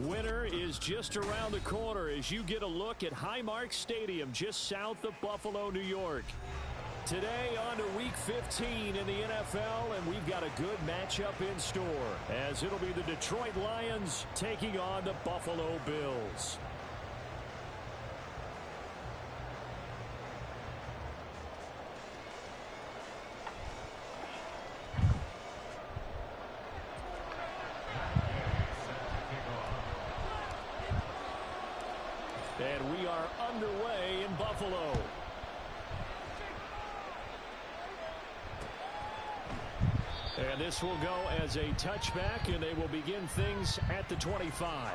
Winter is just around the corner as you get a look at Highmark Stadium just south of Buffalo, New York. Today on to Week 15 in the NFL, and we've got a good matchup in store as it'll be the Detroit Lions taking on the Buffalo Bills. And we are underway in Buffalo. And this will go as a touchback, and they will begin things at the 25.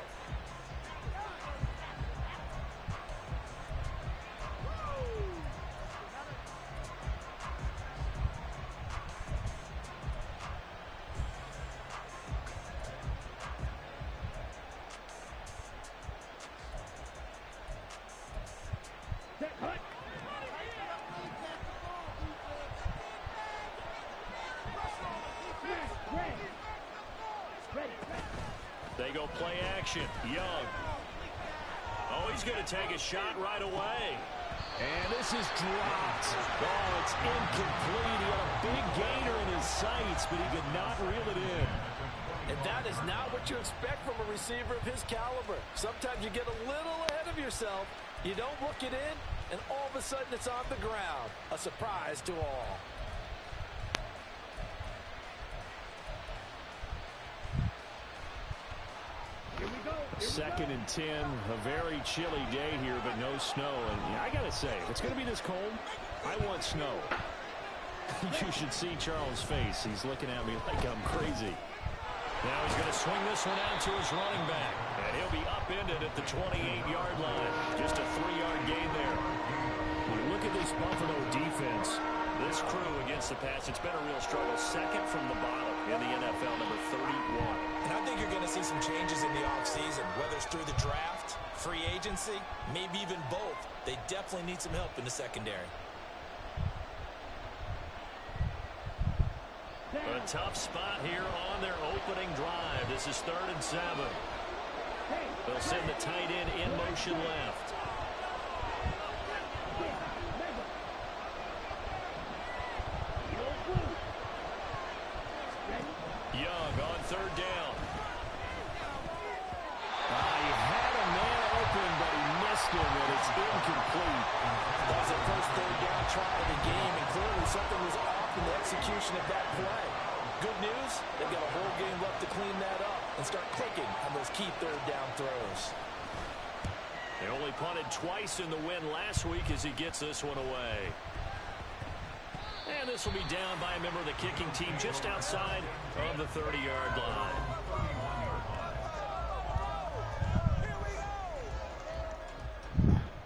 They go play action. Young. Oh, he's going to take a shot right away. And this is dropped. Oh, it's incomplete. He had a big gainer in his sights, but he could not reel it in. And that is not what you expect from a receiver of his caliber. Sometimes you get a little ahead of yourself. You don't look it in, and all of a sudden it's on the ground. A surprise to all. Second and 10, a very chilly day here, but no snow. And I got to say, if it's going to be this cold, I want snow. You should see Charles' face. He's looking at me like I'm crazy. Now he's going to swing this one out to his running back. And he'll be upended at the 28-yard line. Just a 3-yard gain there. When you look at this Buffalo defense, this crew against the pass, it's been a real struggle. Second from the bottom in the NFL, number 31. And I think you're going to see some changes in the offseason, whether it's through the draft, free agency, maybe even both. They definitely need some help in the secondary. A tough spot here on their opening drive. This is 3rd and 7. They'll send the tight end in motion left. Young on 3rd down. He had a man open, but he missed him, and it's incomplete. That was the first 3rd down try of the game, and clearly something was off in the execution of that play. Good news, they've got a whole game left to clean that up and start clicking on those key 3rd down throws. They only punted twice in the win last week as he gets this one away. And this will be down by a member of the kicking team just outside of the 30-yard line.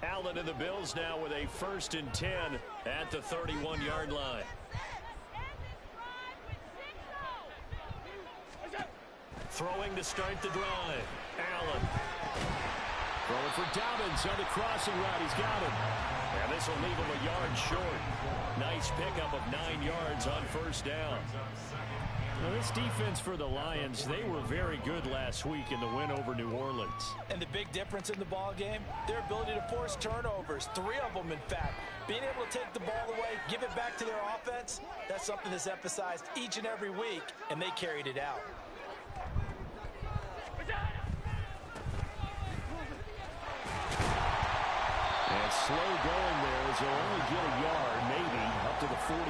Allen and the Bills now with a 1st and 10 at the 31-yard line. Throwing to start the drive. Allen. Throwing for Dobbins on the crossing route. He's got him. And this will leave him a yard short. Nice pickup of 9 yards on 1st down. Now this defense for the Lions, they were very good last week in the win over New Orleans. And the big difference in the ball game, their ability to force turnovers, 3 of them in fact. Being able to take the ball away, give it back to their offense, that's something that's emphasized each and every week, and they carried it out. And slow going there as they'll only get a yard, maybe, up to the 41.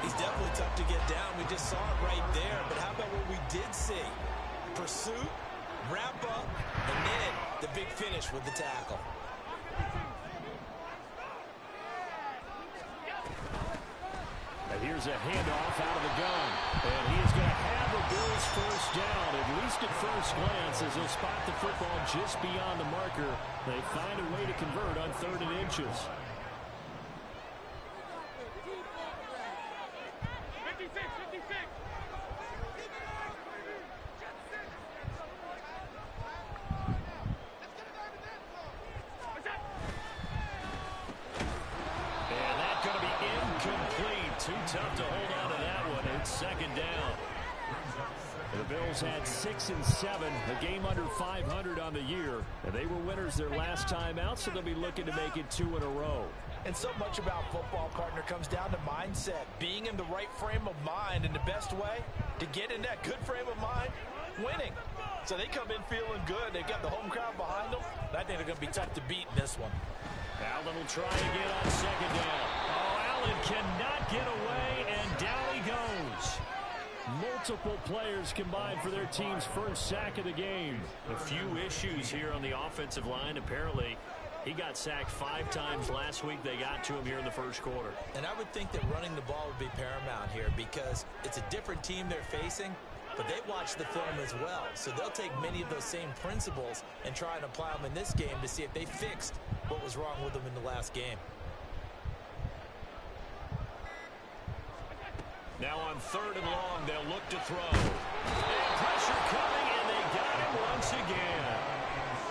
He's definitely tough to get down. We just saw it right there. But how about what we did see? Pursuit, wrap up, and then the big finish with the tackle. And here's a handoff out of the gun. And he is going to have the Bills 1st down, at least at first glance, as they'll spot the football just beyond the marker. They find a way to convert on 3rd and inches. 56. And that's going to be incomplete. Too tough to hold on to that one. It's 2nd down. The Bills had 6 and 7, a game under 500 on the year. And they were winners their last time out, so they'll be looking to make it 2 in a row. And so much about football, partner, comes down to mindset. Being in the right frame of mind, and the best way to get in that good frame of mind, winning. So they come in feeling good. They've got the home crowd behind them. I think they're going to be tough to beat in this one. Allen will try again on second down. Oh, Allen cannot get away, and down he goes. Multiple players combined for their team's first sack of the game. A few issues here on the offensive line. Apparently, he got sacked 5 times last week. They got to him here in the first quarter. And I would think that running the ball would be paramount here because it's a different team they're facing, but they watch the film as well. So they'll take many of those same principles and try and apply them in this game to see if they fixed what was wrong with them in the last game. Now on 3rd and long, they'll look to throw. And pressure coming, and they got him once again.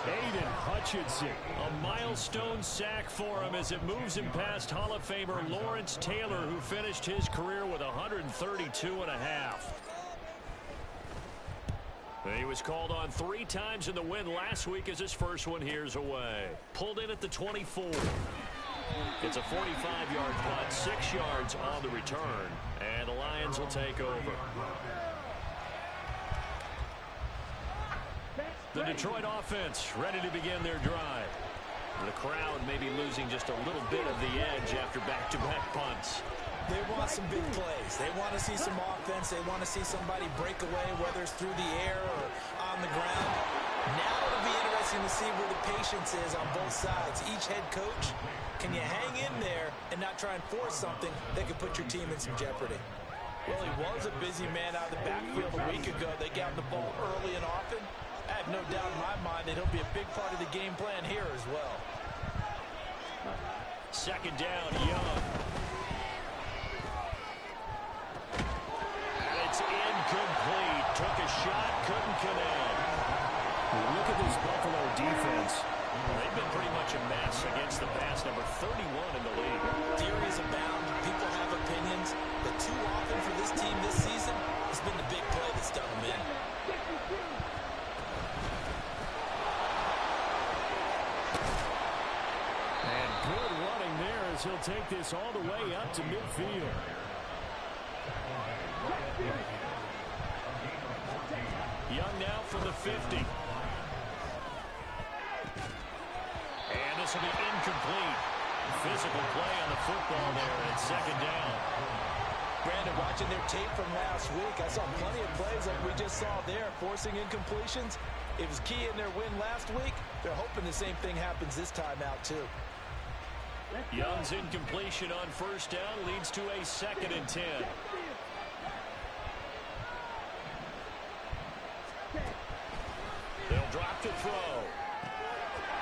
Aiden Hutchinson, a milestone sack for him as it moves him past Hall of Famer Lawrence Taylor, who finished his career with 132 and a half. He was called on 3 times in the win last week as his first one here's away. Pulled in at the 24. It's a 45-yard punt, 6 yards on the return, and the Lions will take over. The Detroit offense ready to begin their drive. The crowd may be losing just a little bit of the edge after back-to-back punts. They want some big plays. They want to see some offense. They want to see somebody break away, whether it's through the air or on the ground. Now it'll be interesting to see where the patience is on both sides. Each head coach, can you hang in there and not try and force something that could put your team in some jeopardy? Well, he was a busy man out of the backfield a week ago. They got him the ball early and often. I have no doubt in my mind that he'll be a big part of the game plan here as well. Second down, Young. And it's incomplete. Took a shot, couldn't connect. Look at this Buffalo defense. They've been pretty much a mess against the pass, number 31 in the league. Theories abound. People have opinions. But too often for this team this season, it's been the big play that's done them in. And good running there as he'll take this all the way up to midfield. Young now from the 50. And this will be incomplete. Physical play on the football there at second down. Brandon, watching their tape from last week, I saw plenty of plays like we just saw there, forcing incompletions. It was key in their win last week. They're hoping the same thing happens this time out, too. Young's incompletion on first down leads to a 2nd and 10. They'll drop to throw.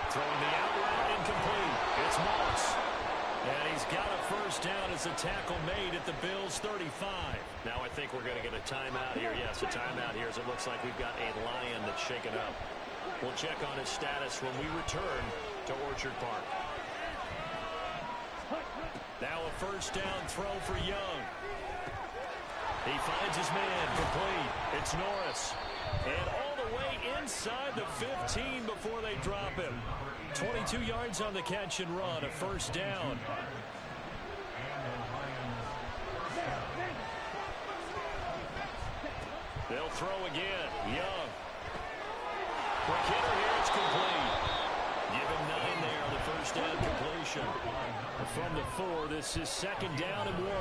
Throwing the out route, incomplete. It's Moss. And he's got a first down as a tackle made at the Bills' 35. Now I think we're going to get a timeout here. Yes, a timeout here as it looks like we've got a Lion that's shaken up. We'll check on his status when we return to Orchard Park. Now a first down throw for Young. He finds his man, complete. It's Norris. And all the way inside the 15 before they drop him. 22 yards on the catch and run, a first down. They'll throw again. Young. Quick hitter here, it's complete. Give him 9 there on the first down completion. From the 4, this is second down and 1.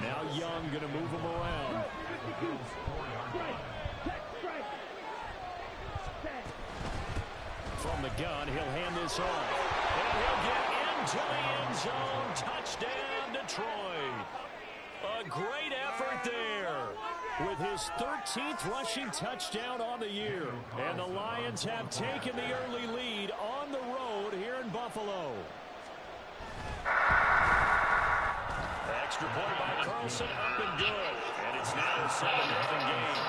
Now Young going to move him around. From the gun, he'll hand this off. And he'll get into the end zone. Touchdown, Detroit. A great effort there with his 13th rushing touchdown on the year. And the Lions have taken the early lead on the road here in Buffalo. Extra point by Carlson, up and good. And it's now a 7-0 game.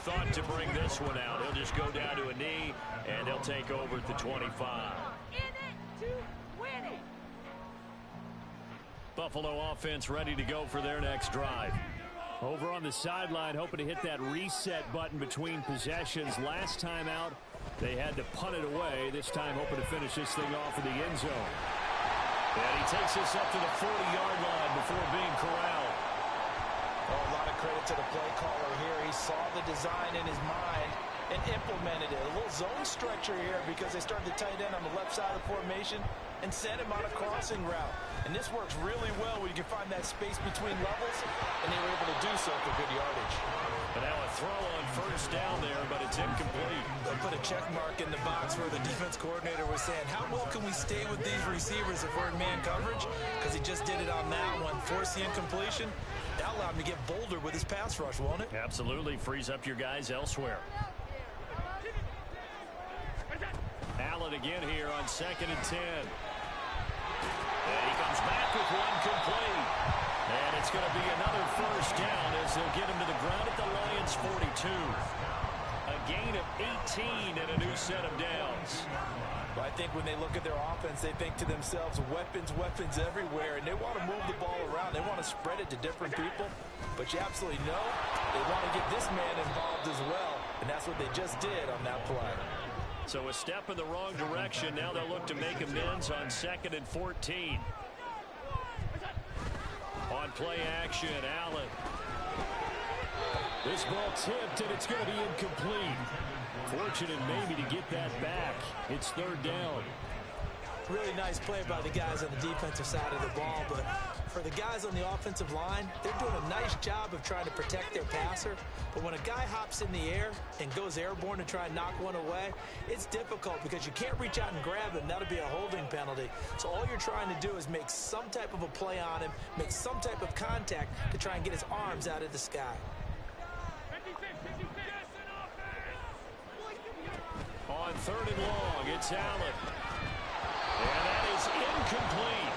thought to bring this one out. He'll just go down to a knee, and he'll take over at the 25. In it to win it. Buffalo offense ready to go for their next drive. Over on the sideline, hoping to hit that reset button between possessions. Last time out, they had to punt it away. This time, hoping to finish this thing off in the end zone. And he takes this up to the 40-yard line before being corralled. Oh, a lot of credit to the play caller here. He saw the design in his mind and implemented it. A little zone stretcher here because they started the tight end on the left side of the formation and sent him on a crossing route. And this works really well when you can find that space between levels, and they were able to do so for good yardage. But now a throw on first down there, but it's incomplete. They put a check mark in the box where the defense coordinator was saying, how well can we stay with these receivers if we're in man coverage? Because he just did it on that one, forced the incompletion. That allowed him to get bolder with his pass rush, won't it? Absolutely. Frees up your guys elsewhere. Allen again here on 2nd and 10. And he comes back with one complete. And it's going to be another first down as they'll get him to the ground at the Lions' 42. A gain of 18 and a new set of downs. Well, I think when they look at their offense, they think to themselves, weapons, weapons everywhere, and they want to move the ball around. They want to spread it to different people, but you absolutely know they want to get this man involved as well, and that's what they just did on that play. So a step in the wrong direction. Now they'll look to make amends on 2nd and 14. On play action, Allen. This ball tipped, and it's going to be incomplete. Fortunate maybe to get that back. It's 3rd down. Really nice play by the guys on the defensive side of the ball, but for the guys on the offensive line, they're doing a nice job of trying to protect their passer. But when a guy hops in the air and goes airborne to try and knock one away, it's difficult because you can't reach out and grab him. That'll be a holding penalty. So all you're trying to do is make some type of a play on him, make some type of contact to try and get his arms out of the sky. 56, 56. On 3rd and long, it's Allen. And that is incomplete.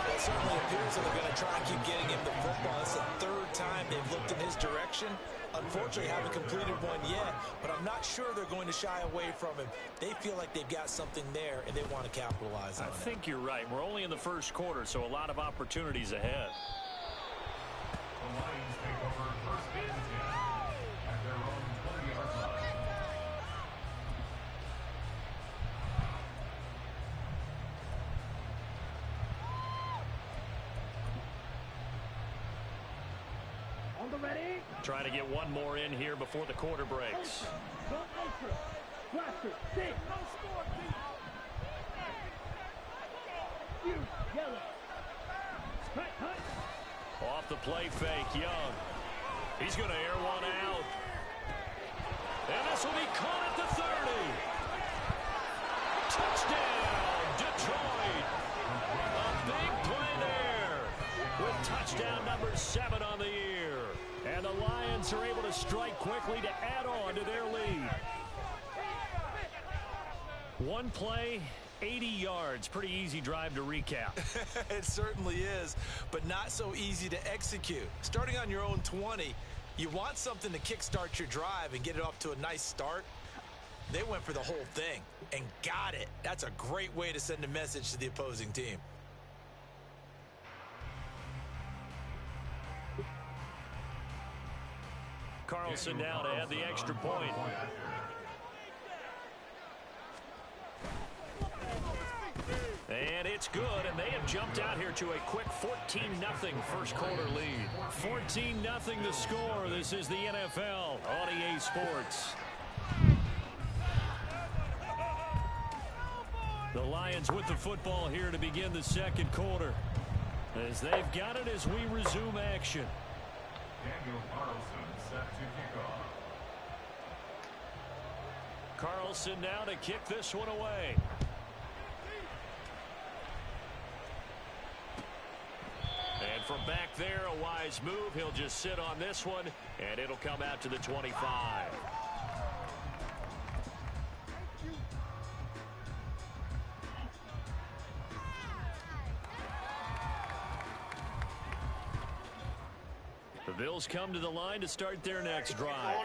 Well, it certainly appears that they're going to try and keep getting him the football. It's the 3rd time they've looked in his direction. Unfortunately, haven't completed one yet, but I'm not sure they're going to shy away from him. They feel like they've got something there, and they want to capitalize on it. I think you're right. We're only in the first quarter, so a lot of opportunities ahead. The Lions take over 1st and 10 at their own 20-yard line. On the ready. Trying to get one more in here before the quarter breaks. Go ultra. Blaster. 6. No score, please. You. Yellow. Cut, cut. Off the play fake, Young. He's going to air one out. And this will be caught at the 30. Touchdown, Detroit. A big play there with touchdown number 7 on the year. And the Lions are able to strike quickly to add on to their lead. One play, 80 yards. Pretty easy drive to recap. It certainly is, but not so easy to execute. Starting on your own 20, you want something to kickstart your drive and get it off to a nice start. They went for the whole thing and got it. That's a great way to send a message to the opposing team. Carlson now to add the extra point. And it's good, and they have jumped out here to a quick 14-0 first quarter lead. 14-0 the score. This is the NFL on EA Sports. The Lions with the football here to begin the second quarter, as they've got it as we resume action. Daniel Carlson set to kick off. Carlson now to kick this one away. And from back there, a wise move. He'll just sit on this one, and it'll come out to the 25. The Bills come to the line to start their next drive.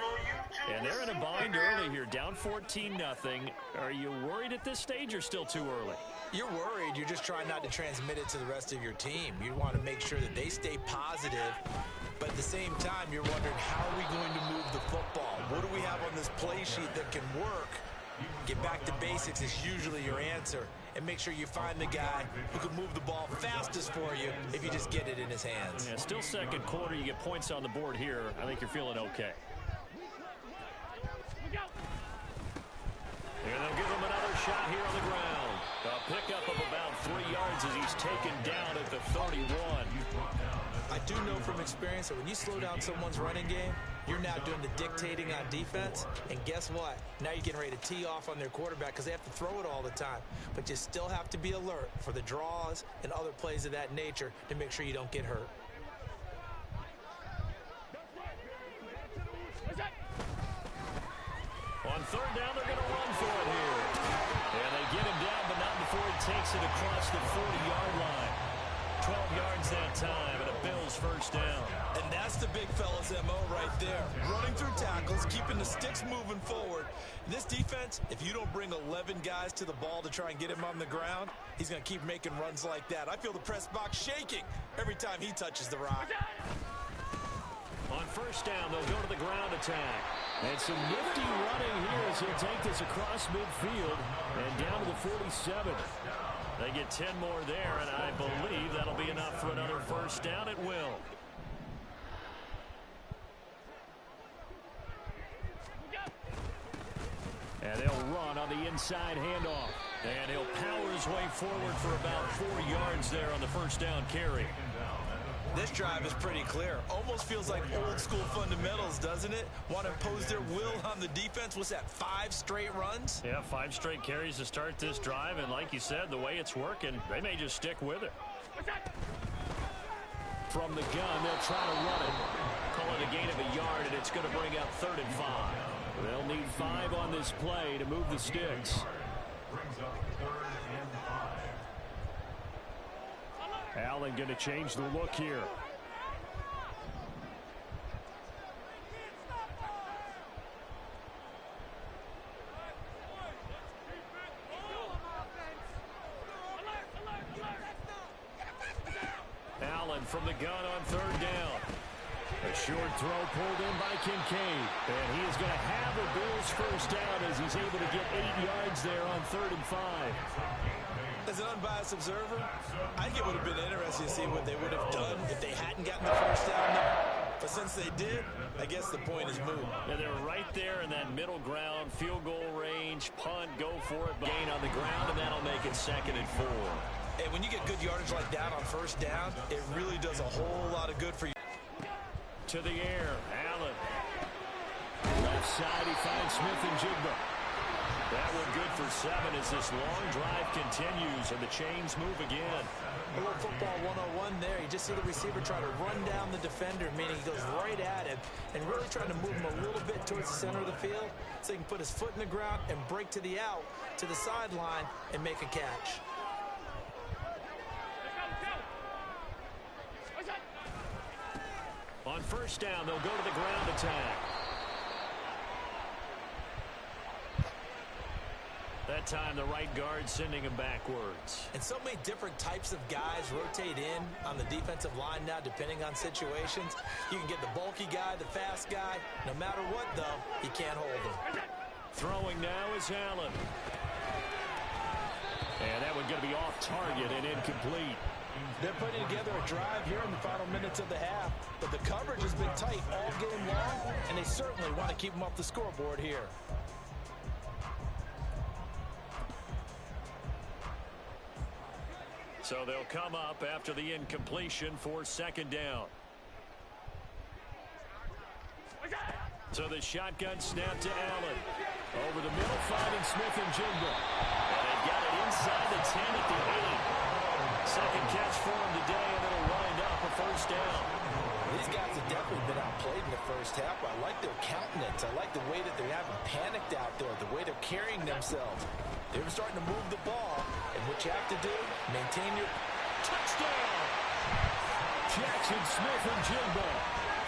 And they're in a bind early here, down 14-0. Are you worried at this stage or still too early? You're worried. You're just trying not to transmit it to the rest of your team. You want to make sure that they stay positive. But at the same time, you're wondering, how are we going to move the football? What do we have on this play sheet that can work? Get back to basics is usually your answer. And make sure you find the guy who can move the ball fastest for you if you just get it in his hands. Yeah, still second quarter. You get points on the board here. I think you're feeling okay. And they'll give him another shot here on the ground. A pickup of about 3 yards as he's taken down at the 31. I do know from experience that when you slow down someone's running game, you're now doing the dictating on defense. And guess what? Now you're getting ready to tee off on their quarterback because they have to throw it all the time. But you still have to be alert for the draws and other plays of that nature to make sure you don't get hurt. On third down, they're going to run for it here. And they get him down, but not before he takes it across the 40-yard line. 12 yards that time, and a Bills first down. And that's the big fella's MO right there. Running through tackles, keeping the sticks moving forward. This defense, if you don't bring 11 guys to the ball to try and get him on the ground, he's going to keep making runs like that. I feel the press box shaking every time he touches the rock. On first down, they'll go to the ground attack. And some nifty running here as he'll take this across midfield and down to the 47. They get 10 more there, and I believe that'll be enough for another first down. It will. And they'll run on the inside handoff. And he'll power his way forward for about 4 yards there on the first down carry. This drive is pretty clear. Almost feels like old school fundamentals, doesn't it? Want to impose their will on the defense. What's that, 5 straight runs? Yeah, 5 straight carries to start this drive. And like you said, the way it's working, they may just stick with it. From the gun, they'll try to run it. Call it a gain of a yard, and it's going to bring up 3rd and 5. They'll need 5 on this play to move the sticks. Brings up 3rd and 5. Allen going to change the look here. Allen from the gun on 3rd down. A short throw pulled in by Kincaid. And he is going to have the Bills first down as he's able to get 8 yards there on 3rd and 5. As an unbiased observer, I think it would have been interesting to see what they would have done if they hadn't gotten the first down there. But since they did, I guess the point is moot. Yeah, they're right there in that middle ground, field goal range, punt, go for it, gain on the ground, and that'll make it 2nd and 4. And when you get good yardage like that on first down, it really does a whole lot of good for you. To the air, Allen. Left side, he finds Smith and Jigba. That one good for 7 as this long drive continues and the chains move again. A little football 101 there. You just see the receiver try to run down the defender, meaning he goes right at him and really trying to move him a little bit towards the center of the field so he can put his foot in the ground and break to the out, to the sideline, and make a catch. On first down, they'll go to the ground attack. That time, the right guard sending him backwards. And so many different types of guys rotate in on the defensive line now, depending on situations. You can get the bulky guy, the fast guy. No matter what, though, you can't hold him. Throwing now is Allen. And that one going to be off target and incomplete. They're putting together a drive here in the final minutes of the half. But the coverage has been tight all game long, and they certainly want to keep them off the scoreboard here. So they'll come up after the incompletion for 2nd down. So the shotgun snap to Allen. Over the middle, finding Smith and Jigba. And they've got it inside the 10 at the 8. Second catch for him today, and it'll wind up a first down. These guys have definitely been outplayed in the first half. I like their countenance. I like the way that they haven't panicked out there, the way they're carrying themselves. They're starting to move the ball, and what you have to do, maintain your touchdown. Jackson Smith and Jigba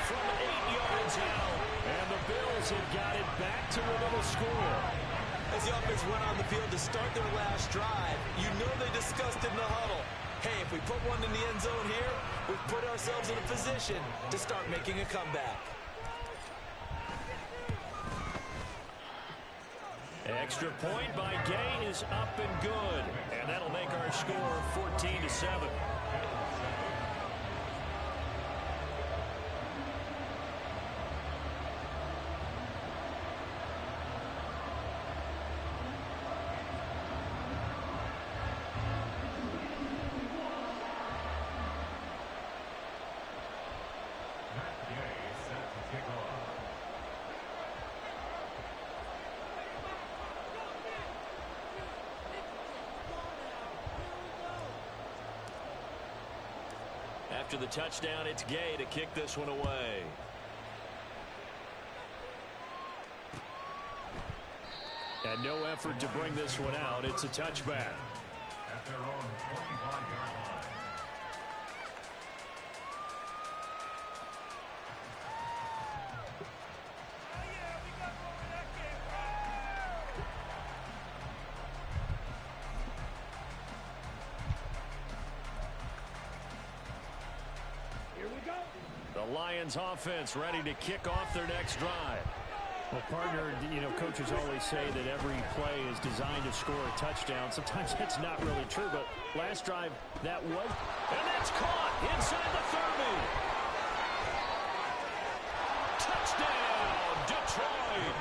from 8 yards out. And the Bills have got it back to a little score. As the offense went on the field to start their last drive, you know they discussed it in the huddle. Hey, if we put one in the end zone here, we've put ourselves in a position to start making a comeback. Extra point by Gay is up and good. And that'll make our score 14-7. After the touchdown, it's Gay to kick this one away. And no effort to bring this one out. It's a touchback. At their own 25-yard line. The Lions offense ready to kick off their next drive. Well, partner, you know, coaches always say that every play is designed to score a touchdown. Sometimes that's not really true, but last drive, that was. And that's caught inside the 30. Touchdown, Detroit.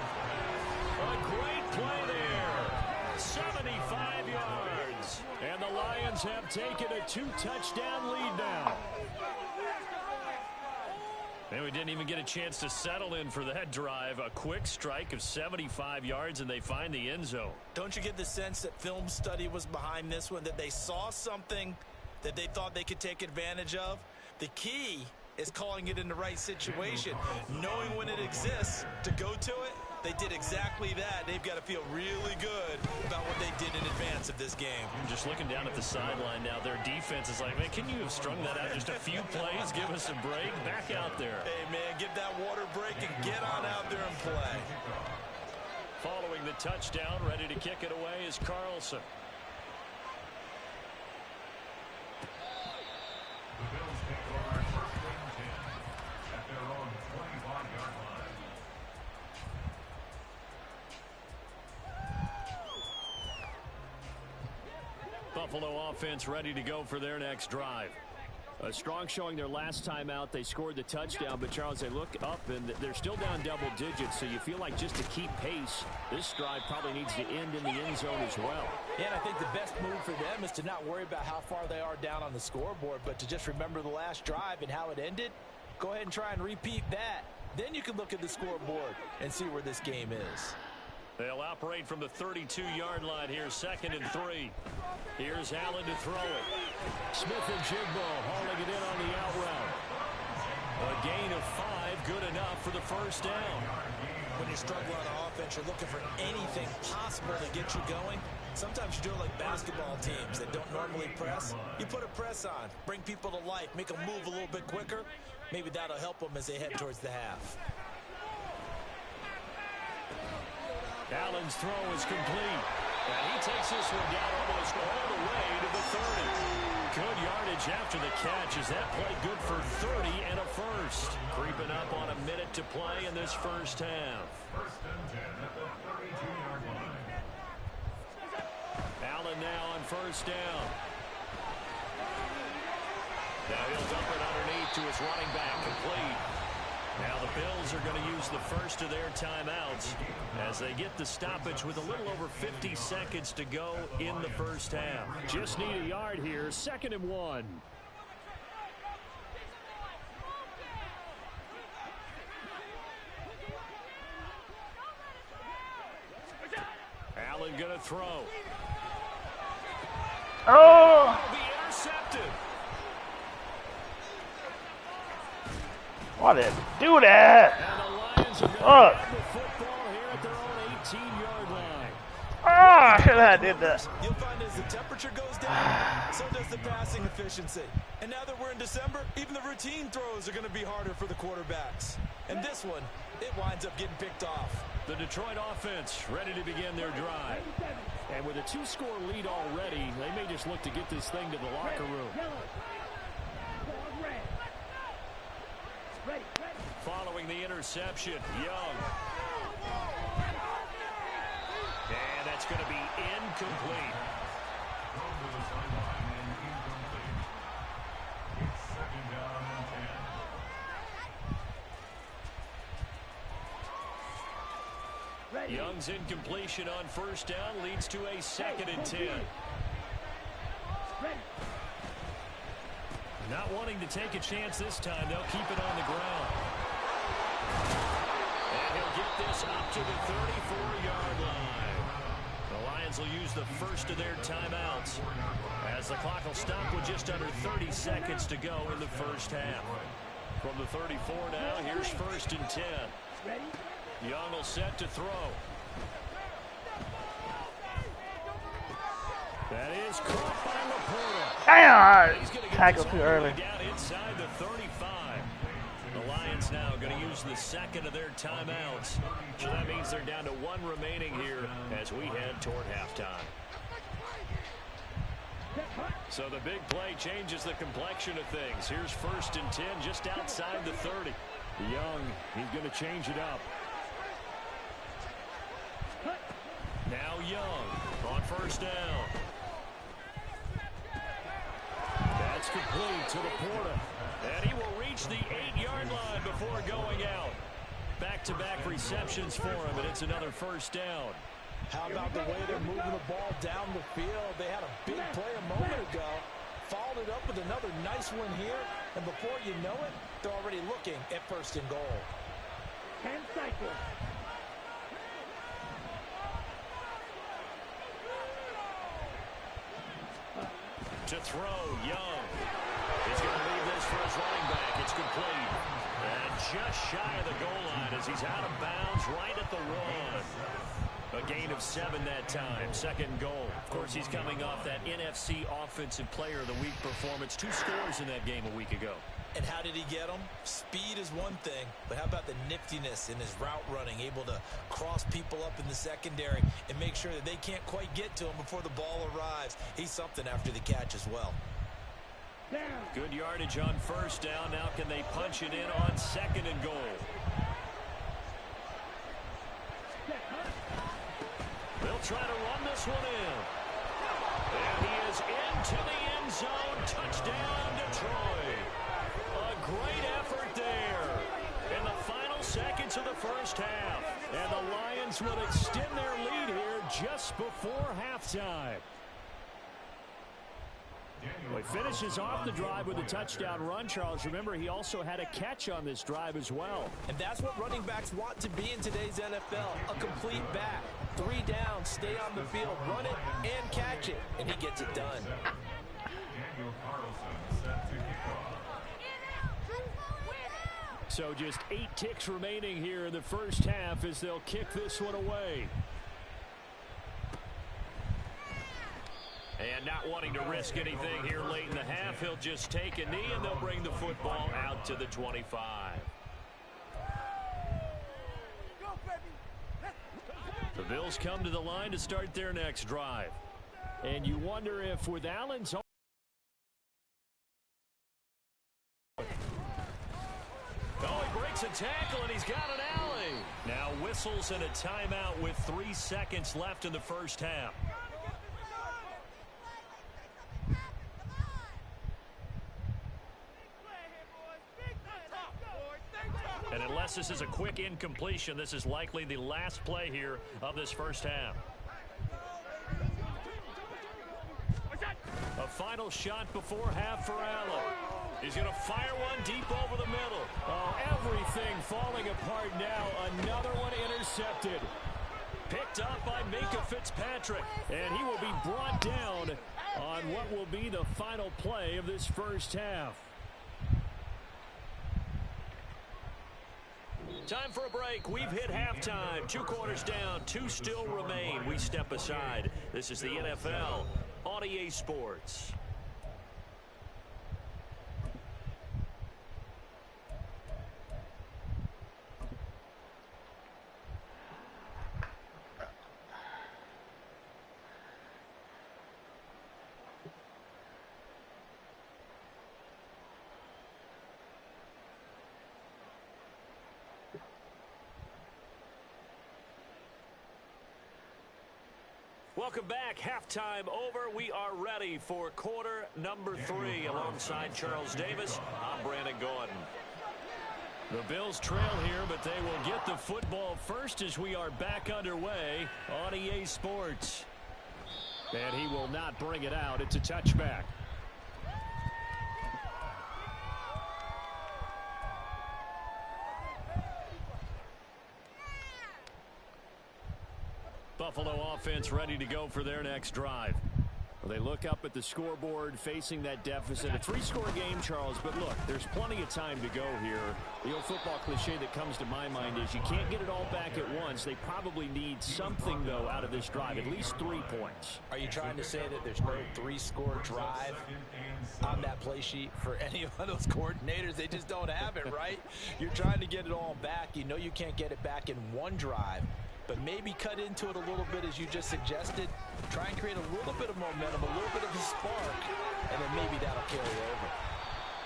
A great play there. 75 yards. And the Lions have taken a 2-touchdown lead now. And we didn't even get a chance to settle in for that drive. A quick strike of 75 yards, and they find the end zone. Don't you get the sense that film study was behind this one, that they saw something that they thought they could take advantage of? The key is calling it in the right situation, knowing when it exists to go to it. They did exactly that. They've got to feel really good about what they did in advance of this game. Just looking down at the sideline now, their defense is like, man, can you have strung that out just a few plays? Give us a break. Back out there. Hey, man, get that water break and get on out there and play. Following the touchdown, ready to kick it away is Carlson. The Bills take over first and 10 at their own 25-yard line. Buffalo offense ready to go for their next drive. A strong showing their last time out. They scored the touchdown, but Charles, they look up and they're still down double digits, so you feel like just to keep pace, this drive probably needs to end in the end zone as well. Yeah, and I think the best move for them is to not worry about how far they are down on the scoreboard, but to just remember the last drive and how it ended. Go ahead and try and repeat that. Then you can look at the scoreboard and see where this game is. They'll operate from the 32-yard line here, 2nd and 3. Here's Allen to throw it. Smith and Jigbo hauling it in on the out route. A gain of 5, good enough for the first down. When you're struggling on offense, you're looking for anything possible to get you going. Sometimes you do it like basketball teams that don't normally press. You put a press on, bring people to life, make them move a little bit quicker. Maybe that'll help them as they head towards the half. Allen's throw is complete. And he takes this one down almost all the way to the 30. Good yardage after the catch. Is that play good for 30 and a first? Creeping up on a minute to play in this first half. First and 10 at the 32-yard line. Allen now on first down. Now he'll dump it underneath to his running back, complete. Now the Bills are going to use the first of their timeouts as they get the stoppage with a little over 50 seconds to go in the first half. Just need a yard here, 2nd and 1. Allen going to throw. Oh! Will be intercepted. Why did they do that? And the Lions are going to Fuck. grab the football here at their own 18-yard line. Ah! I did that. You'll find as the temperature goes down, so does the passing efficiency. And now that we're in December, even the routine throws are going to be harder for the quarterbacks. And this one, it winds up getting picked off. The Detroit offense ready to begin their drive. And with a 2-score lead already, they may just look to get this thing to the locker room. Following the interception, Young. And that's going to be incomplete. Thrown to the sideline and incomplete. It's second down and 10. Young's incompletion on first down leads to a 2nd and 10. Not wanting to take a chance this time, they'll keep it on the ground. And he'll get this up to the 34-yard line. The Lions will use the first of their timeouts as the clock will stop with just under 30 seconds to go in the first half. From the 34 now, here's 1st and 10. Young will set to throw. That is caught by Laporta. Damn, tackled too early. Down inside the 35. The Lions now going to use the 2nd of their timeouts. So that means they're down to 1 remaining here as we head toward halftime. So the big play changes the complexion of things. Here's 1st and 10 just outside the 30. Young, he's going to change it up. Now Young on first down. That's complete to Laporta. And he will reach the 8-yard line before going out. Back-to-back receptions for him, and it's another first down. How about the way they're moving the ball down the field? They had a big play a moment ago. Followed it up with another nice one here. And before you know it, they're already looking at 1st and goal. 10 seconds. To throw, Young. He's going to leave this for his running back. It's complete. And just shy of the goal line as he's out of bounds right at the 1. A gain of 7 that time. 2nd goal. Of course, he's coming off that NFC Offensive Player of the Week performance. 2 scores in that game a week ago. And how did he get them? Speed is one thing, but how about the niftiness in his route running, able to cross people up in the secondary and make sure that they can't quite get to him before the ball arrives. He's something after the catch as well. Good yardage on first down. Now can they punch it in on 2nd and goal? They'll try to run this one in. And he is into the end zone. Touchdown, Detroit. A great effort there in the final seconds of the first half. And the Lions will extend their lead here just before halftime. Well, he finishes off the drive with a touchdown run, Charles. Remember, he also had a catch on this drive as well. And that's what running backs want to be in today's NFL, a complete back. 3 down, stay on the field, run it, and catch it. And he gets it done. Daniel Carlson set to kick off. So just 8 ticks remaining here in the first half as they'll kick this one away. And not wanting to risk anything here late in the half, he'll just take a knee and they'll bring the football out to the 25. The Bills come to the line to start their next drive. And you wonder if with Allen's... Oh, he breaks a tackle and he's got an alley. Now whistles and a timeout with 3 seconds left in the first half. And unless this is a quick incompletion, this is likely the last play here of this first half. A final shot before half for Allen. He's going to fire one deep over the middle. Oh, everything falling apart now. Another one intercepted. Picked up by Minkah Fitzpatrick. And he will be brought down on what will be the final play of this first half. Time for a break. We've hit halftime. 2 quarters down. 2 still remain. We step aside. This is the NFL on EA Sports. Welcome back. Halftime over. We are ready for quarter number 3. Alongside Charles Davis, I'm Brandon Gordon. The Bills trail here, but they will get the football first as we are back underway on EA Sports. And he will not bring it out. It's a touchback. Buffalo offense ready to go for their next drive. Well, they look up at the scoreboard facing that deficit. A 3-score game, Charles, but look, there's plenty of time to go here. The old football cliche that comes to my mind is you can't get it all back at once. They probably need something, though, out of this drive, at least 3 points. Are you trying to say that there's no 3-score drive on that play sheet for any of those coordinators? They just don't have it, right? You're trying to get it all back. You know you can't get it back in one drive. But maybe cut into it a little bit, as you just suggested. Try and create a little bit of momentum, a little bit of a spark, and then maybe that'll carry over.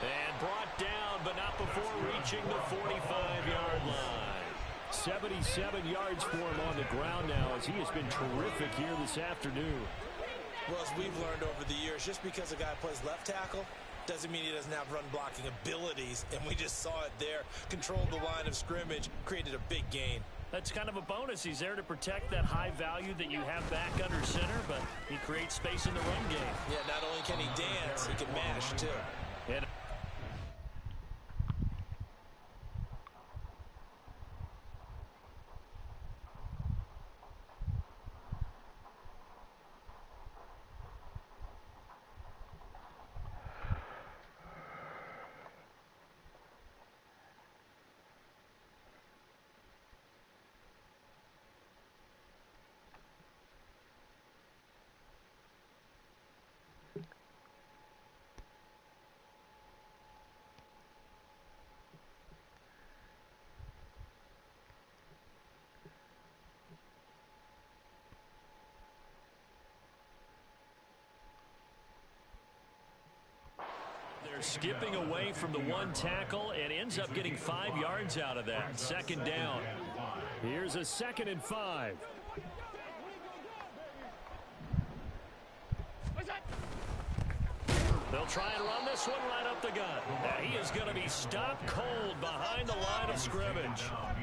And brought down, but not before reaching the 45-yard line. 77 yards for him on the ground now, as he has been terrific here this afternoon. Well, as we've learned over the years, just because a guy plays left tackle doesn't mean he doesn't have run blocking abilities, and we just saw it there. Controlled the line of scrimmage, created a big gain. That's kind of a bonus. He's there to protect that high value that you have back under center, but he creates space in the run game. Yeah, not only can he dance, he can mash, too. And they're skipping away from the 1 tackle and ends up getting 5 yards out of that. 2nd down. Here's a 2nd and 5. They'll try and run this one right up the gut. And he is going to be stopped cold behind the line of scrimmage.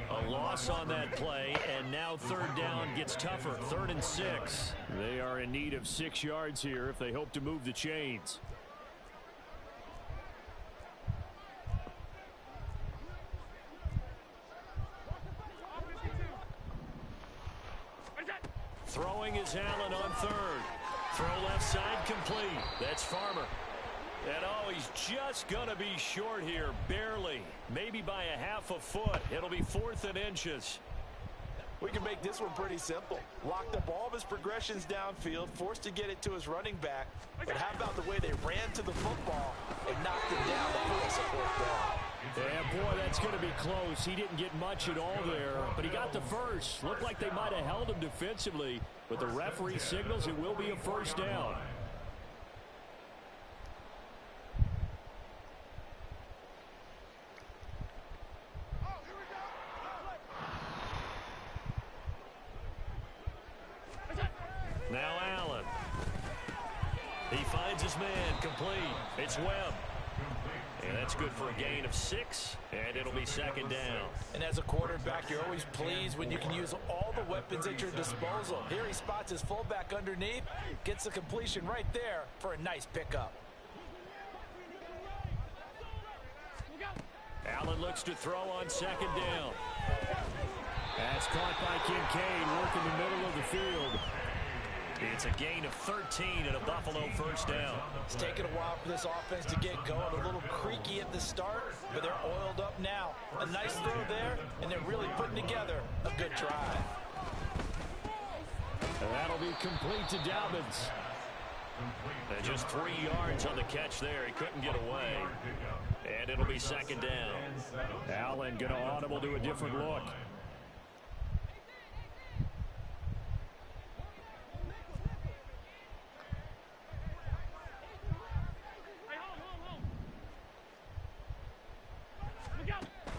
A loss on that play, and now 3rd down gets tougher. 3rd and 6. They are in need of 6 yards here if they hope to move the chains. Throwing is Allen on 3rd. Throw left side complete. That's Farmer. And oh, he's just going to be short here, barely. Maybe by a half a foot. It'll be 4th and inches. We can make this one pretty simple. Locked up all of his progressions downfield, forced to get it to his running back. But how about the way they ran to the football and knocked him down before support down? Yeah, boy, that's going to be close. He didn't get much at all there, but he got the first. Looked like they might have held him defensively, but the referee signals it will be a 1st down. Now Allen. He finds his man complete. It's Webb. And that's good for a gain of 6, and it'll be 2nd down. And as a quarterback, you're always pleased when you can use all the weapons at your disposal. Here he spots his fullback underneath, gets the completion right there for a nice pickup. Allen looks to throw on 2nd down. That's caught by Kincaid, working the middle of the field. It's a gain of 13 and a Buffalo 1st down. It's taken a while for this offense to get going. A little creaky at the start, but they're oiled up now. A nice throw there, and they're they're really putting together a good drive. And that'll be complete to Dobbins. And just 3 yards on the catch there. He couldn't get away. And it'll be second down. Allen going to audible to a different look.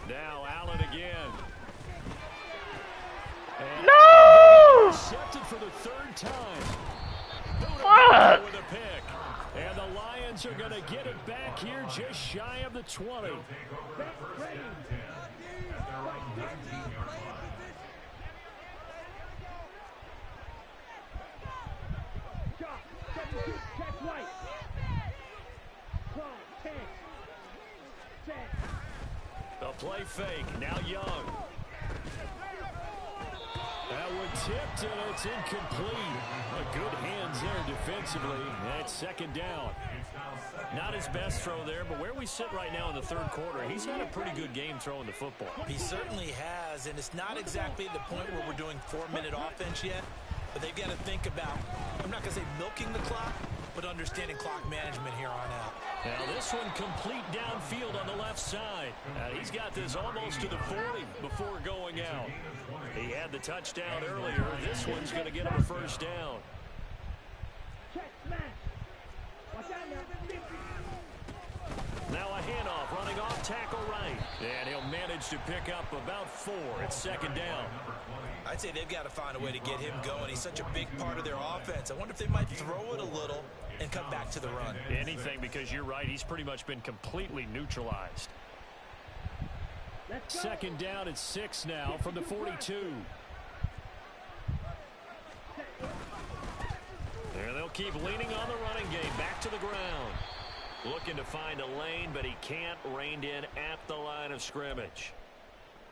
Now Allen again. And No! intercepted for the third time. What? With a pick. And the Lions are going to get it back here just shy of the 20. Check right. 12, 10, 10. The play fake. Now Young. That one tipped, and it's incomplete. But good hands there defensively. That's second down. Not his best throw there, but where we sit right now in the third quarter, he's had a pretty good game throwing the football. He certainly has, and it's not exactly the point where we're doing 4-minute offense yet, but they've got to think about, I'm not going to say milking the clock, but understanding clock management here on out. Now this one complete downfield on the left side. He's got this almost to the 40 before going out. He had the touchdown earlier. This one's going to get him a first down. Check, smash. Watch out now. Now a handoff running off tackle right. And he'll manage to pick up about 4. It's second down. I'd say they've got to find a way to get him going. He's such a big part of their offense. I wonder if they might throw it a little and come back to the run. Anything, because you're right. He's pretty much been completely neutralized. Second down at 6 now from the 42. There they'll keep leaning on the running game. Back to the ground. Looking to find a lane, but he can't. Reined in at the line of scrimmage.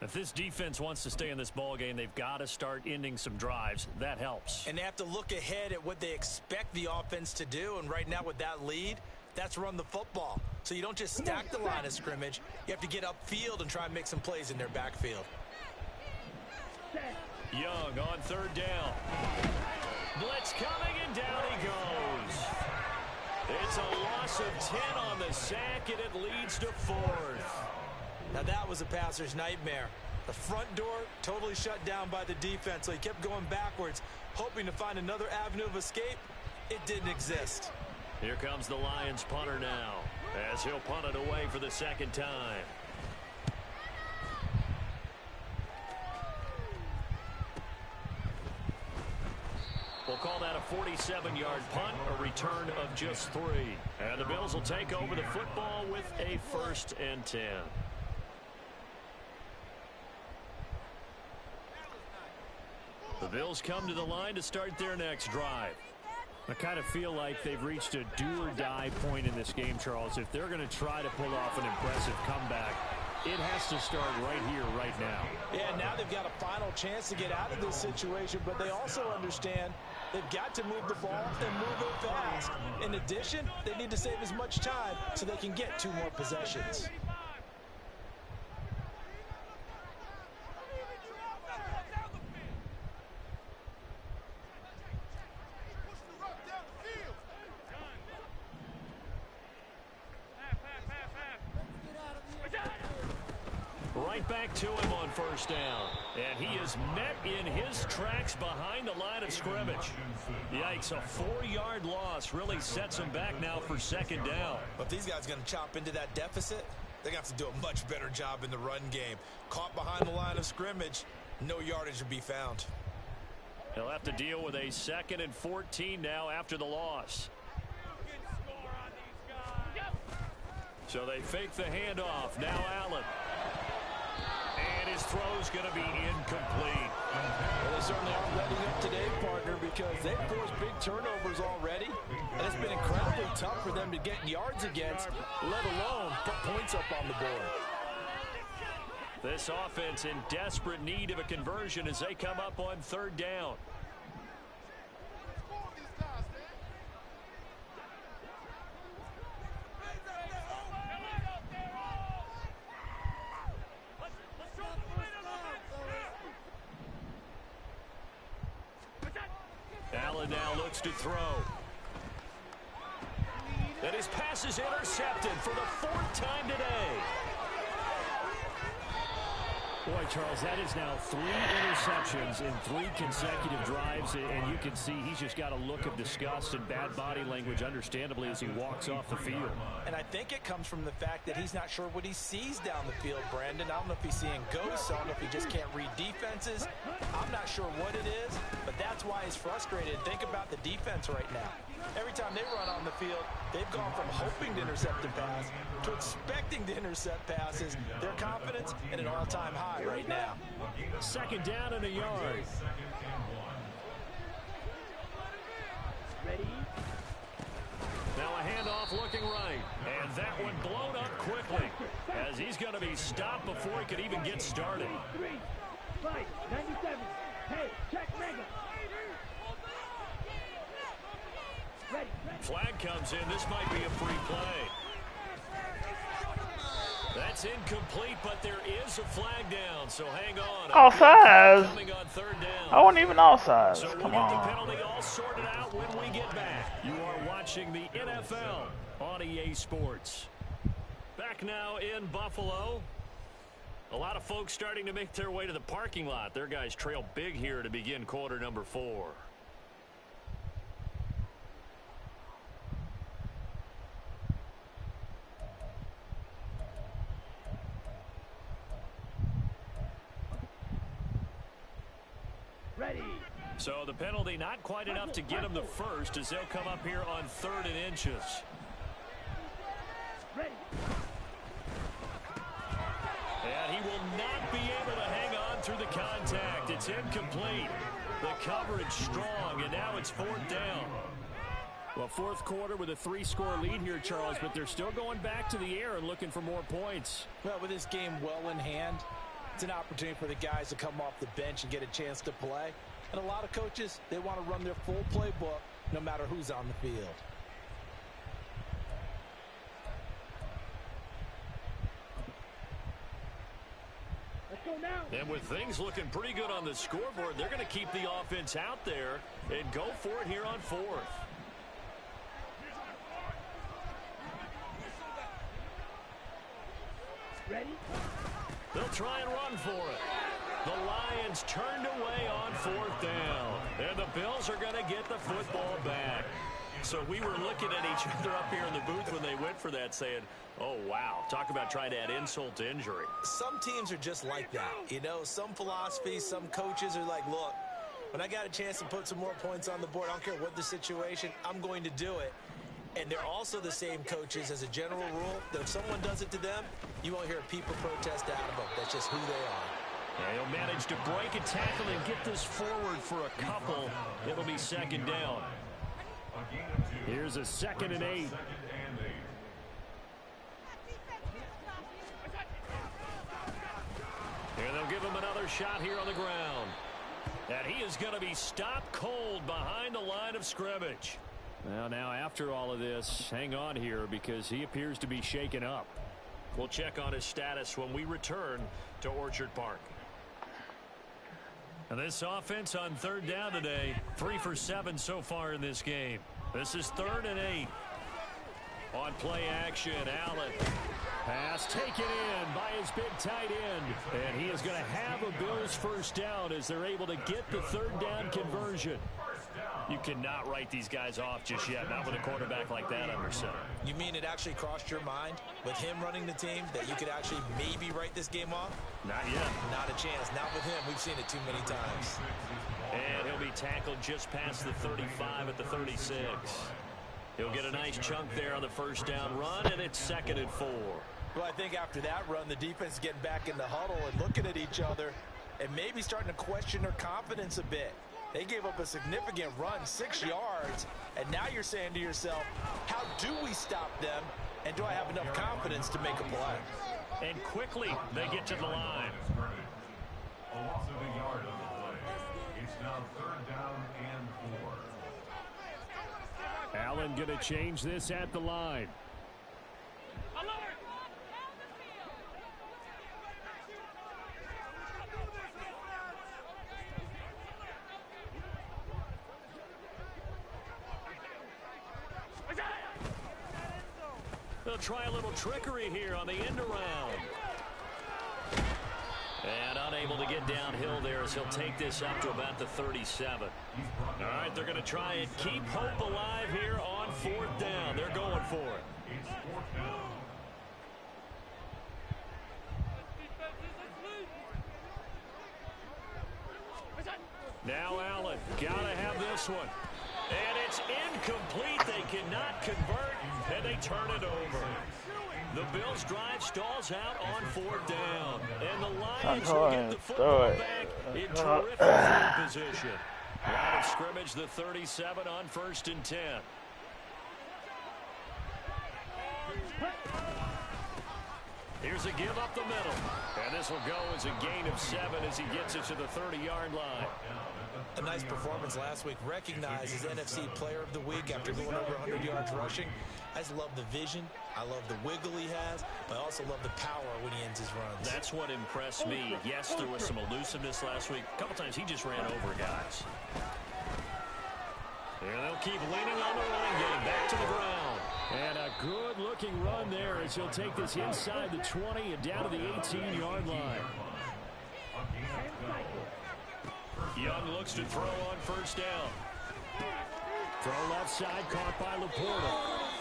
If this defense wants to stay in this ball game, they've got to start ending some drives. That helps. And they have to look ahead at what they expect the offense to do. And right now with that lead, that's run the football. So you don't just stack the line of scrimmage. You have to get upfield and try and make some plays in their backfield. Young on third down. Blitz coming, and down he goes. It's a loss of 10 on the sack, and it leads to 4th. Now that was a passer's nightmare. The front door totally shut down by the defense, so he kept going backwards, hoping to find another avenue of escape. It didn't exist. Here comes the Lions punter now, as he'll punt it away for the second time. We'll call that a 47-yard punt, a return of just 3. And the Bills will take over the football with a 1st and 10. The Bills come to the line to start their next drive. I kind of feel like they've reached a do-or-die point in this game, Charles. If they're going to try to pull off an impressive comeback, it has to start right here, right now. Yeah, now they've got a final chance to get out of this situation, but they also understand they've got to move the ball and move it fast. In addition, they need to save as much time so they can get 2 more possessions. Right back to him on first down. And he is met in his tracks behind the line of scrimmage. Yikes, a 4-yard loss really sets him back now for second down. But if these guys are going to chop into that deficit, they're going to have to do a much better job in the run game. Caught behind the line of scrimmage, no yardage to be found. He'll have to deal with a 2nd and 14 now after the loss. So they fake the handoff. Now Allen. And his throw's going to be incomplete. Well, they certainly aren't letting up today, partner, because they've forced big turnovers already. And it's been incredibly tough for them to get yards against, let alone put points up on the board. This offense in desperate need of a conversion as they come up on third down. Allen now looks to throw. And his pass is intercepted for the 4th time today. Boy, Charles, that is now 3 interceptions in 3 consecutive drives, and you can see he's just got a look of disgust and bad body language, understandably, as he walks off the field. And I think it comes from the fact that he's not sure what he sees down the field, Brandon. I don't know if he's seeing ghosts. I don't know if he just can't read defenses. I'm not sure what it is, but that's why he's frustrated. Think about the defense right now. Every time they run on the field, they've gone from hoping to intercept a pass to expecting to intercept passes. Their confidence at an all-time high right now. 2nd down and a yard. Ready? Now a handoff looking right. And that one blown up quickly as he's going to be stopped before he could even get started. 3, 5, 97. Hey, check mega. Ready. Flag comes in. This might be a free play. That's incomplete, but there is a flag down, so hang on. Offsides. Coming on 3rd down. I wasn't even offsides. So we'll Come get the on. penalty all sorted out when we get back. You are watching the NFL on EA Sports. Back now in Buffalo. A lot of folks starting to make their way to the parking lot. Their guys trail big here to begin quarter number 4. Ready. So the penalty not quite enough to get them the first as they'll come up here on 3rd and inches. Ready. And he will not be able to hang on through the contact. It's incomplete. The coverage strong, and now it's 4th down. Well, 4th quarter with a 3-score lead here, Charles, but they're still going back to the air and looking for more points. Well, with this game well in hand, it's an opportunity for the guys to come off the bench and get a chance to play. And a lot of coaches, they want to run their full playbook no matter who's on the field. Let's go now. And with things looking pretty good on the scoreboard, they're going to keep the offense out there and go for it here on 4th. Ready. They'll try and run for it. The Lions turned away on 4th down. And the Bills are going to get the football back. So we were looking at each other up here in the booth when they went for that saying, oh, wow, talk about trying to add insult to injury. Some teams are just like that. You know, some philosophies, some coaches are like, look, when I got a chance to put some more points on the board, I don't care what the situation, I'm going to do it. And they're also the same coaches as a general rule that if someone does it to them, you won't hear people protest out of them. That's just who they are. And he'll manage to break a tackle and get this forward for a couple. It'll be 2nd down. Here's a 2nd and 8. And they'll give him another shot here on the ground. And he is going to be stopped cold behind the line of scrimmage. Well, now after all of this, hang on here because he appears to be shaken up. We'll check on his status when we return to Orchard Park. And this offense on 3rd down today, 3 for 7 so far in this game. This is 3rd and 8. On play action, Allen. Pass taken in by his big tight end. And he is going to have a Bills 1st down as they're able to get the 3rd down conversion. You cannot write these guys off just yet, not with a quarterback like that under center. You mean it actually crossed your mind with him running the team that you could actually maybe write this game off? Not yet. Not a chance. Not with him. We've seen it too many times. And he'll be tackled just past the 35 at the 36. He'll get a nice chunk there on the 1st down run, and it's 2nd and 4. Well, I think after that run, the defense is getting back in the huddle and looking at each other and maybe starting to question their confidence a bit. They gave up a significant run, 6 yards, and now you're saying to yourself, how do we stop them, and do I have enough confidence to make a play? And quickly, they get to the line. A loss of a yard on the play. It's now 3rd down and 4. Allen going to change this at the line. they'll try a little trickery here on the end around. And unable to get downhill there as he'll take this up to about the 37. All right, they're going to try and keep hope alive here on 4th down. They're going for it. It's 4th down. Now Allen, gotta have this one. And it's incomplete. They cannot convert, and they turn it over. The Bills' drive stalls out on 4th down. And the Lions will get the football back in terrific field position. Line of scrimmage, the 37 on 1st and 10. Here's a give up the middle. And this will go as a gain of 7 as he gets it to the 30-yard line. A nice performance last week. Recognized as NFC Player of the Week after going over 100 yards rushing. I just love the vision. I love the wiggle he has. But I also love the power when he ends his runs. That's what impressed me. Yes, there was some elusiveness last week. A couple times he just ran over guys. And they'll keep leaning on the running game. Back to the ground. And a good-looking run there as he'll take this inside the 20 and down to the 18-yard line. Young looks to throw on 1st down. Throw left side, caught by Laporta.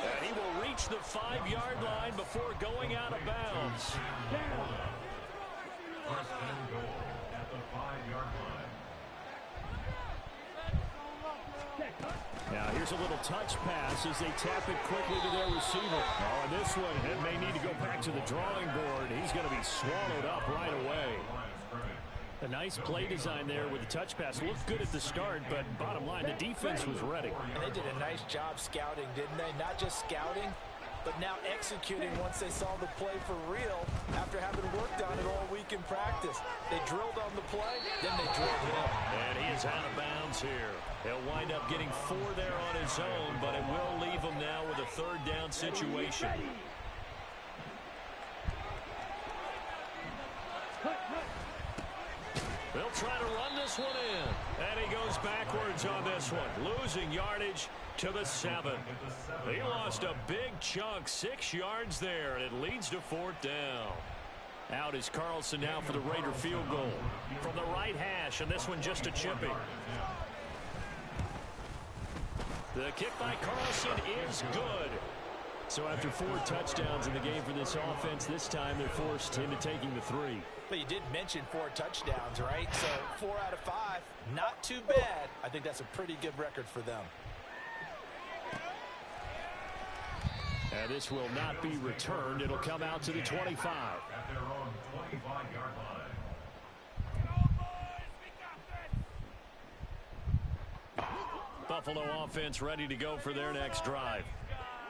And he will reach the 5-yard line before going out of bounds. 1st and goal at the 5-yard line. Now here's a little touch pass as they tap it quickly to their receiver. Oh, and this one, it may need to go back to the drawing board. He's going to be swallowed up right away. A nice play design there with the touch pass. Looked good at the start, but bottom line, the defense was ready. And they did a nice job scouting, didn't they? Not just scouting, but now executing once they saw the play for real after having worked on it all week in practice. They drilled on the play, then they drilled him. And he is out of bounds here. He'll wind up getting 4 there on his own, but it will leave him now with a 3rd down situation. They'll try to run this one in. And he goes backwards on this one, losing yardage to the 7. He lost a big chunk, 6 yards there, and it leads to 4th down. Out is Carlson now for the Raider field goal. From the right hash, and this one just a chipping. The kick by Carlson is good. So after 4 touchdowns in the game for this offense, this time they're forced into taking the 3. But you did mention 4 touchdowns, right? So 4 out of 5, not too bad. I think that's a pretty good record for them. And this will not be returned. It'll come out to the 25. At their own 25-yard line. Buffalo offense ready to go for their next drive.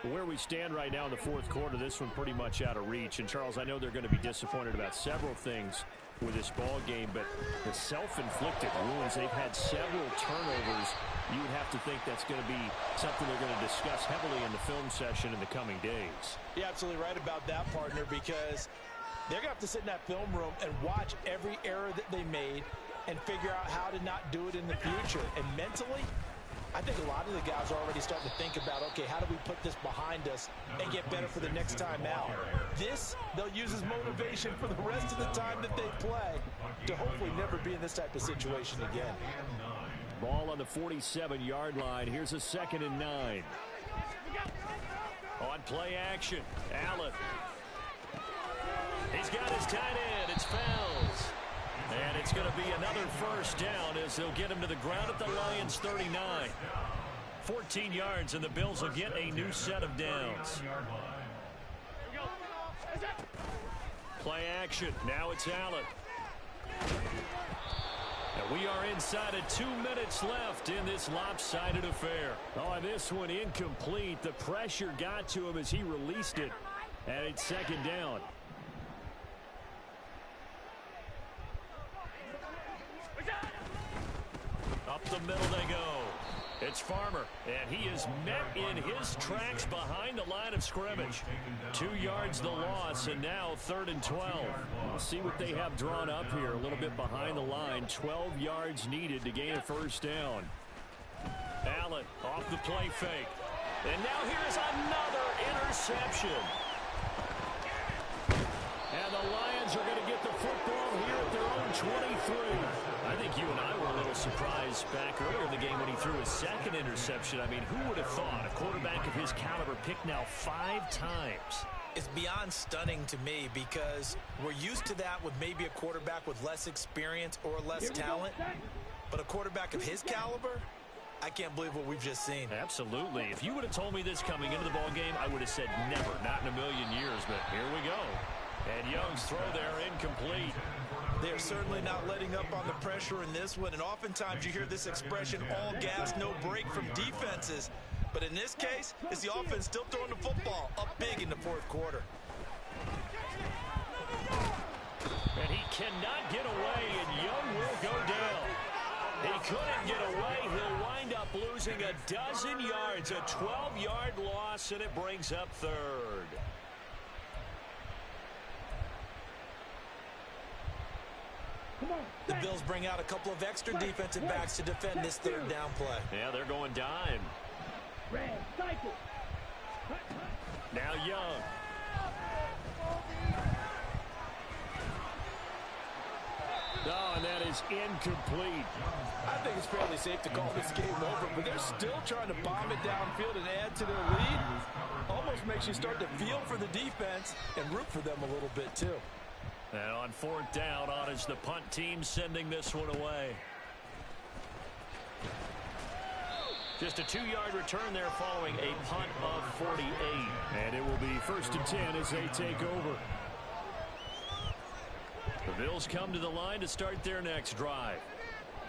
Where we stand right now in the 4th quarter, this one pretty much out of reach. And, Charles, I know they're going to be disappointed about several things with this ball game, but the self-inflicted wounds, they've had several turnovers. You would have to think that's going to be something they're going to discuss heavily in the film session in the coming days. You're absolutely right about that, partner, because they're going to have to sit in that film room and watch every error that they made and figure out how to not do it in the future. And mentally, I think a lot of the guys are already starting to think about, okay, how do we put this behind us and get better for the next time out? This, they'll use as motivation for the rest of the time that they play to hopefully never be in this type of situation again. Ball on the 47-yard line. Here's a 2nd and 9. On play action, Allen. He's got his tight end. It's Fells. And it's going to be another 1st down as they'll get him to the ground at the Lions' 39. 14 yards, and the Bills will get a new set of downs. Play action. Now it's Allen. And we are inside of 2 minutes left in this lopsided affair. Oh, and this one incomplete. The pressure got to him as he released it. And it's 2nd down. Up the middle they go. It's Farmer, and he is met in his tracks behind the line of scrimmage. 2 yards the loss, and now 3rd and 12. We'll see what they have drawn up here. A little bit behind the line. 12 yards needed to gain a 1st down. Allen off the play fake. And now here's another interception. 23. I think you and I were a little surprised back earlier in the game when he threw his second interception. I mean, who would have thought a quarterback of his caliber picked now 5 times? It's beyond stunning to me because we're used to that with maybe a quarterback with less experience or less talent. But a quarterback of his caliber, I can't believe what we've just seen. Absolutely. If you would have told me this coming into the ball game, I would have said never, not in a million years. But here we go. And Young's throw there incomplete. They're certainly not letting up on the pressure in this one. And oftentimes you hear this expression, all gas, no break from defenses. But in this case, it's the offense still throwing the football up big in the fourth quarter. And he cannot get away, and Young will go down. He couldn't get away. He'll wind up losing a dozen yards, a 12-yard loss, and it brings up third. The Bills bring out a couple of extra defensive backs to defend this third down play. Yeah, they're going dime. Now Young. Oh, and that is incomplete. I think it's fairly safe to call this game over, but they're still trying to bomb it downfield and add to their lead. Almost makes you start to feel for the defense and root for them a little bit, too. And on fourth down, on is the punt team sending this one away. Just a 2-yard return there following a punt of 48. And it will be 1st and 10 as they take over. The Bills come to the line to start their next drive.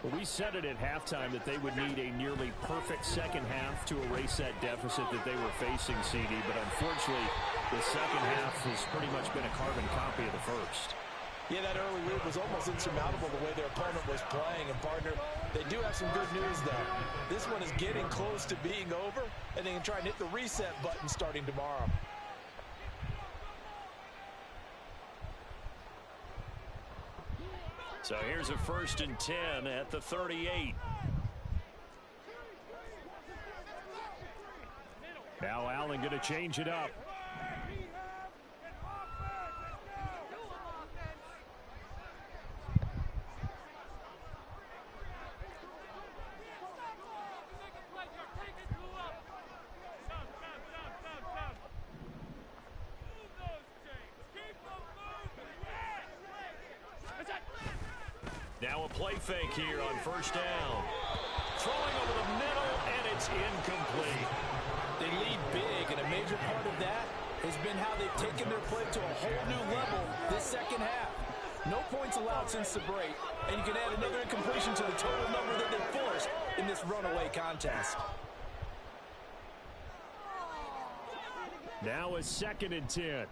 Well, we said it at halftime that they would need a nearly perfect second half to erase that deficit that they were facing, CD. But unfortunately, the second half has pretty much been a carbon copy of the first. Yeah, that early lead was almost insurmountable the way their opponent was playing. And, partner, they do have some good news, though. This one is getting close to being over, and they can try and hit the reset button starting tomorrow. So here's a 1st and 10 at the 38. Now Allen going to change it up. Now a play fake here on 1st down. Throwing over the middle, and it's incomplete. They lead big, and a major part of that has been how they've taken their play to a whole new level this second half. No points allowed since the break, and you can add another incompletion to the total number that they forced in this runaway contest. Now a 2nd and 10.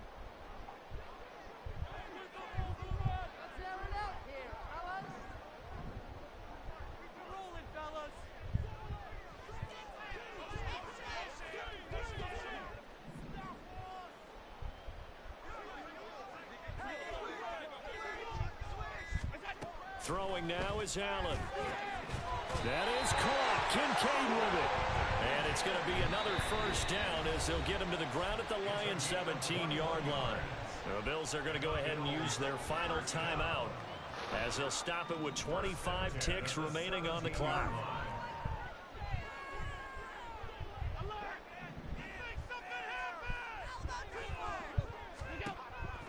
Throwing now is Allen. That is caught. Kincaid with it. And it's going to be another 1st down as they'll get him to the ground at the Lions' 17-yard line. The Bills are going to go ahead and use their final timeout as they'll stop it with 25 ticks remaining on the clock.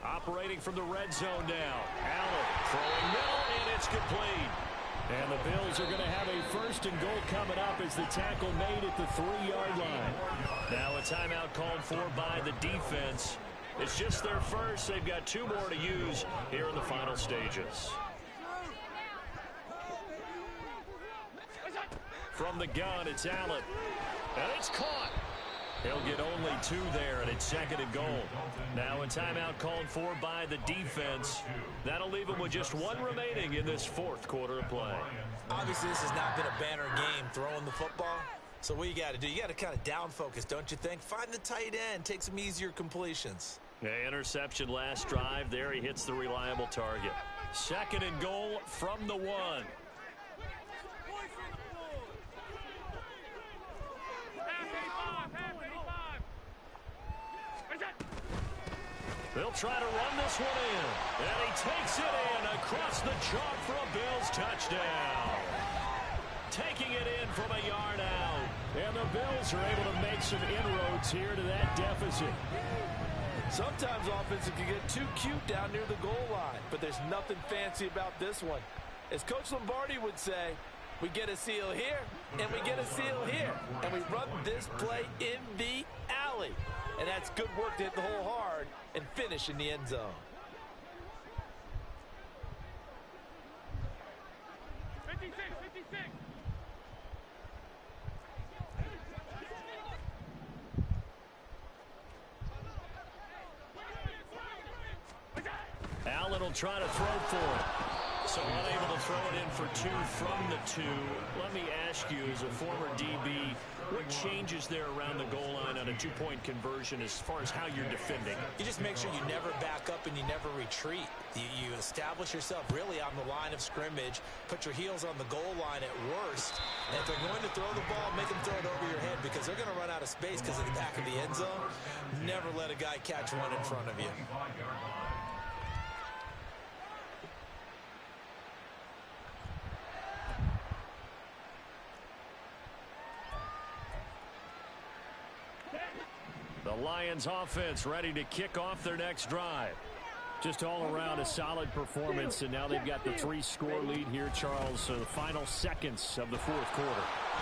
Operating from the red zone now. Allen throwing middle, and it's complete. And the Bills are going to have a 1st and goal coming up as the tackle made at the 3-yard line. Now a timeout called for by the defense. It's just their first. They've got 2 more to use here in the final stages. From the gun, it's Allen. And it's caught. He'll get only 2 there, and it's 2nd and goal. Now a timeout called for by the defense. That'll leave them with just 1 remaining in this 4th quarter of play. Obviously, this has not been a banner game throwing the football. So what you got to do, you got to kind of down focus, don't you think? Find the tight end, take some easier completions. Yeah, interception last drive. There he hits the reliable target. 2nd and goal from the 1. They'll try to run this one in. And he takes it in across the chalk for a Bills touchdown. Taking it in from a yard out. And the Bills are able to make some inroads here to that deficit. Sometimes offenses can get too cute down near the goal line, but there's nothing fancy about this one. As Coach Lombardi would say, we get a seal here, and we get a seal here, and we run this play in the alley. And that's good work to hit the hole hard and finish in the end zone. Allen will try to throw for it. So unable to throw it in for 2 from the 2. Let me ask you, as a former DB, what changes there around the goal line on a 2-point conversion as far as how you're defending? You just make sure you never back up and you never retreat. You establish yourself really on the line of scrimmage, put your heels on the goal line at worst, and if they're going to throw the ball, make them throw it over your head because they're going to run out of space because of the back of the end zone. Never let a guy catch one in front of you. The Lions offense ready to kick off their next drive. Just all around a solid performance, and now they've got the 3-score lead here, Charles. So the final seconds of the 4th quarter.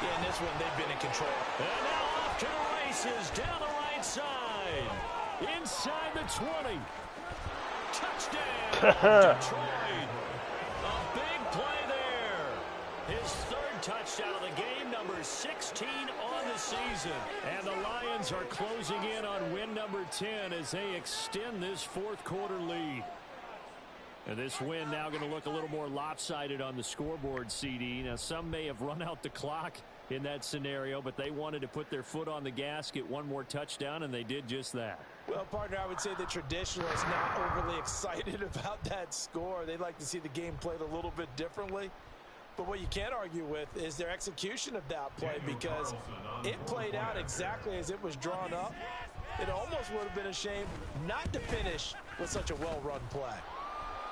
Yeah, in this one, they've been in control. And now off to the races down the right side. Inside the 20. Touchdown, Detroit. A big play there. His 3rd touchdown of the game, number 16 on the season. And the Lions are closing in on win number 10 as they extend this 4th quarter lead. And this win now going to look a little more lopsided on the scoreboard, CD. Now, some may have run out the clock in that scenario, but they wanted to put their foot on the gas, get one more touchdown, and they did just that. Well, partner, I would say the traditionalists not overly excited about that score. They'd like to see the game played a little bit differently. But what you can't argue with is their execution of that play, because it played out exactly as it was drawn up. It almost would have been a shame not to finish with such a well-run play.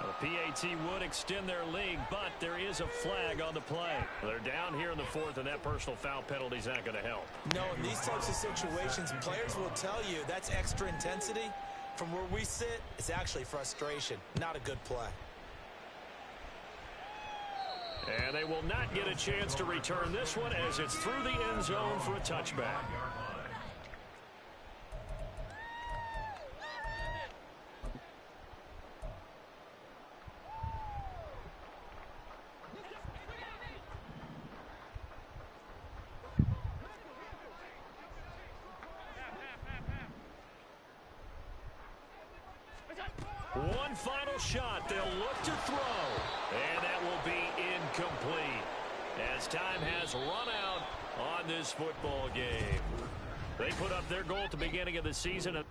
The PAT would extend their lead, but there is a flag on the play. They're down here in the 4th, and that personal foul penalty is not going to help. No, in these types of situations, players will tell you that's extra intensity. From where we sit, it's actually frustration, not a good play. And they will not get a chance to return this one as it's through the end zone for a touchback. One final shot. They'll look to throw. And that will be incomplete as time has run out on this football game. They put up their goal at the beginning of the season.